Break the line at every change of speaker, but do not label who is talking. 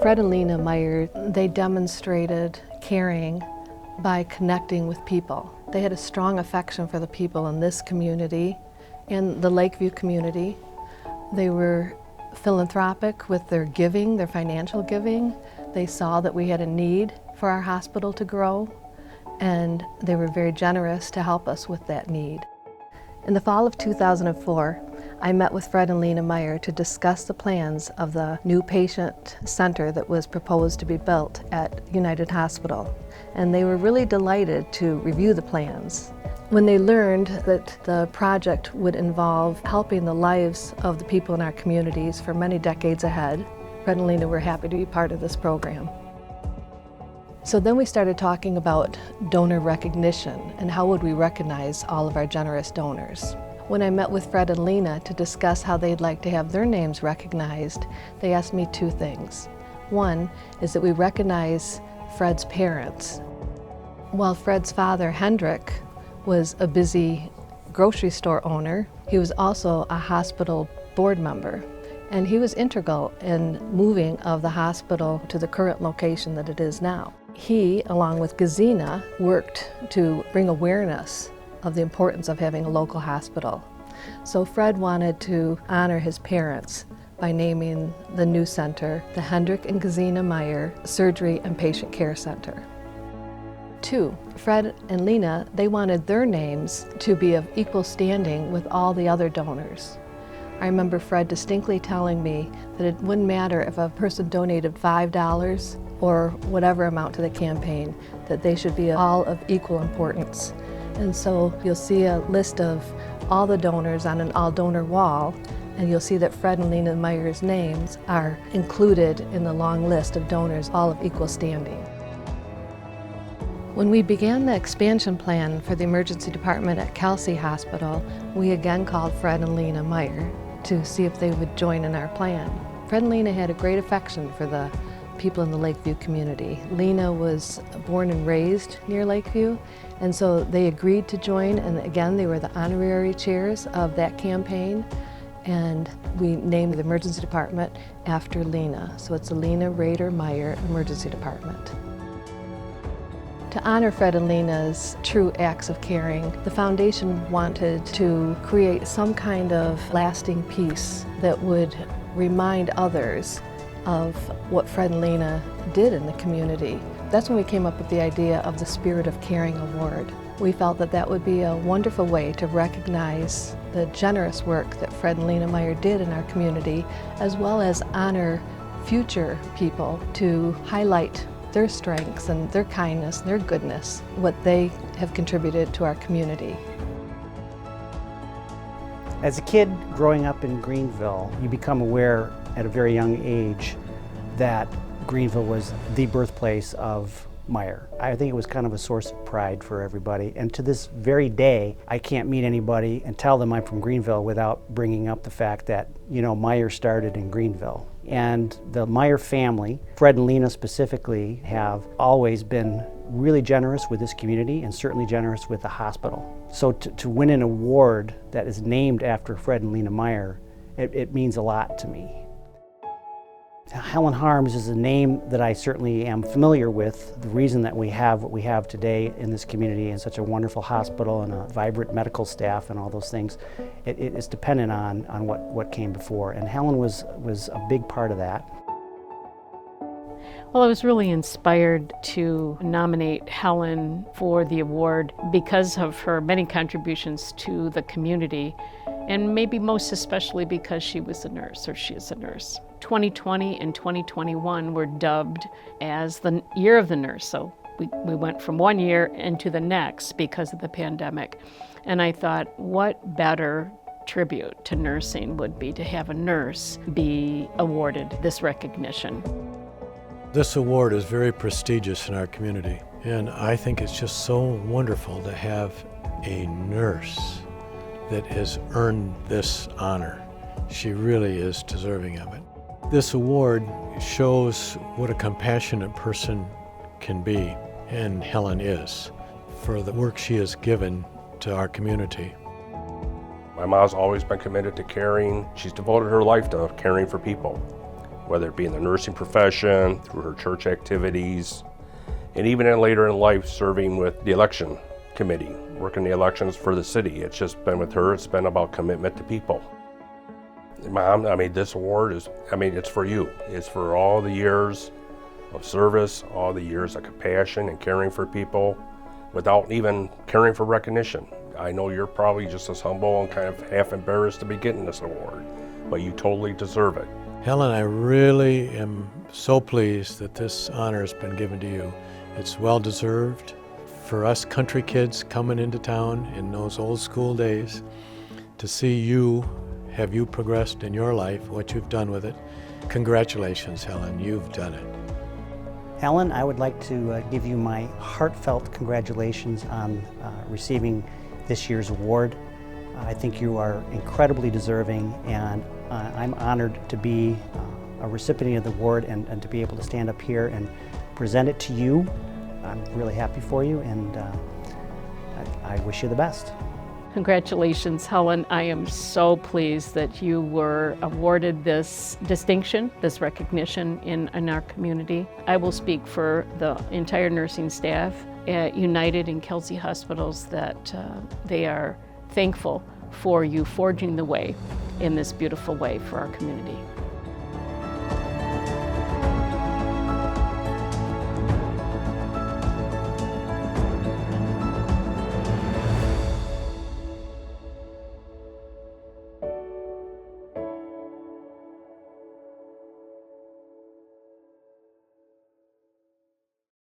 Fred and Lena Meyer, they demonstrated caring by connecting with people. They had a strong affection for the people in this community and the Lakeview community. They were philanthropic with their giving, their financial giving. They saw that we had a need for our hospital to grow, and they were very generous to help us with that need. In the fall of 2004, I met with Fred and Lena Meyer to discuss the plans of the new patient center that was proposed to be built at United Hospital. And they were really delighted to review the plans. When they learned that the project would involve helping the lives of the people in our communities for many decades ahead, Fred and Lena were happy to be part of this program. So then we started talking about donor recognition and how would we recognize all of our generous donors. When I met with Fred and Lena to discuss how they'd like to have their names recognized, they asked me two things. One is that we recognize Fred's parents. While Fred's father, Hendrik, was a busy grocery store owner, he was also a hospital board member. And he was integral in moving of the hospital to the current location that it is now. He, along with Gazina, worked to bring awareness of the importance of having a local hospital. So Fred wanted to honor his parents by naming the new center the Hendrik and Gazina Meyer Surgery and Patient Care Center. Two, Fred and Lena, they wanted their names to be of equal standing with all the other donors. I remember Fred distinctly telling me that it wouldn't matter if a person donated $5 or whatever amount to the campaign, that they should be all of equal importance. And so you'll see a list of all the donors on an all-donor wall, and you'll see that Fred and Lena Meyer's names are included in the long list of donors, all of equal standing. When we began the expansion plan for the emergency department at Kelsey Hospital, we again called Fred and Lena Meyer to see if they would join in our plan. Fred and Lena had a great affection for the people in the Lakeview community. Lena was born and raised near Lakeview, and so they agreed to join, and again, they were the honorary chairs of that campaign, and we named the emergency department after Lena. So it's the Lena Rader Meyer Emergency Department. To honor Fred and Lena's true acts of caring, the foundation wanted to create some kind of lasting piece that would remind others of what Fred and Lena did in the community. That's when we came up with the idea of the Spirit of Caring Award. We felt that that would be a wonderful way to recognize the generous work that Fred and Lena Meyer did in our community, as well as honor future people to highlight their strengths and their kindness, their goodness, what they have contributed to our community.
As a kid growing up in Greenville, you become aware at a very young age that Greenville was the birthplace of Meyer. I think it was kind of a source of pride for everybody, and to this very day, I can't meet anybody and tell them I'm from Greenville without bringing up the fact that, you know, Meyer started in Greenville. And the Meyer family, Fred and Lena specifically, have always been really generous with this community and certainly generous with the hospital. So to win an award that is named after Fred and Lena Meyer, it means a lot to me. Helen Harms is a name that I certainly am familiar with. The reason that we have what we have today in this community and such a wonderful hospital and a vibrant medical staff and all those things, it is dependent on what came before. And Helen was a big part of that.
Well, I was really inspired to nominate Helen for the award because of her many contributions to the community, and maybe most especially because she was a nurse, or she is a nurse. 2020 and 2021 were dubbed as the year of the nurse, so we went from one year into the next because of the pandemic. And I thought, what better tribute to nursing would be to have a nurse be awarded this recognition.
This award is very prestigious in our community, and I think it's just so wonderful to have a nurse that has earned this honor. She really is deserving of it. This award shows what a compassionate person can be, and Helen is, for the work she has given to our community.
My mom's always been committed to caring. She's devoted her life to caring for people. whether it be in the nursing profession, through her church activities, and even later in life serving with the election committee, working the elections for the city. It's just been with her, it's been about commitment to people. Mom, this award is, it's for you. It's for all the years of service, all the years of compassion and caring for people without even caring for recognition. I know you're probably just as humble and kind of half embarrassed to be getting this award, but you totally deserve it.
Helen, I really am so pleased that this honor has been given to you. It's well deserved. For us country kids coming into town in those old school days, to see you, have you progressed in your life, what you've done with it. Congratulations, Helen, you've done it.
Helen, I would like to give you my heartfelt congratulations on receiving this year's award. I think you are incredibly deserving, and I'm honored to be a recipient of the award and to be able to stand up here and present it to you. I'm really happy for you, and I wish you the best.
Congratulations, Helen. I am so pleased that you were awarded this distinction, this recognition in our community. I will speak for the entire nursing staff at United and Kelsey Hospitals that they are thankful for you forging the way in this beautiful way for our community.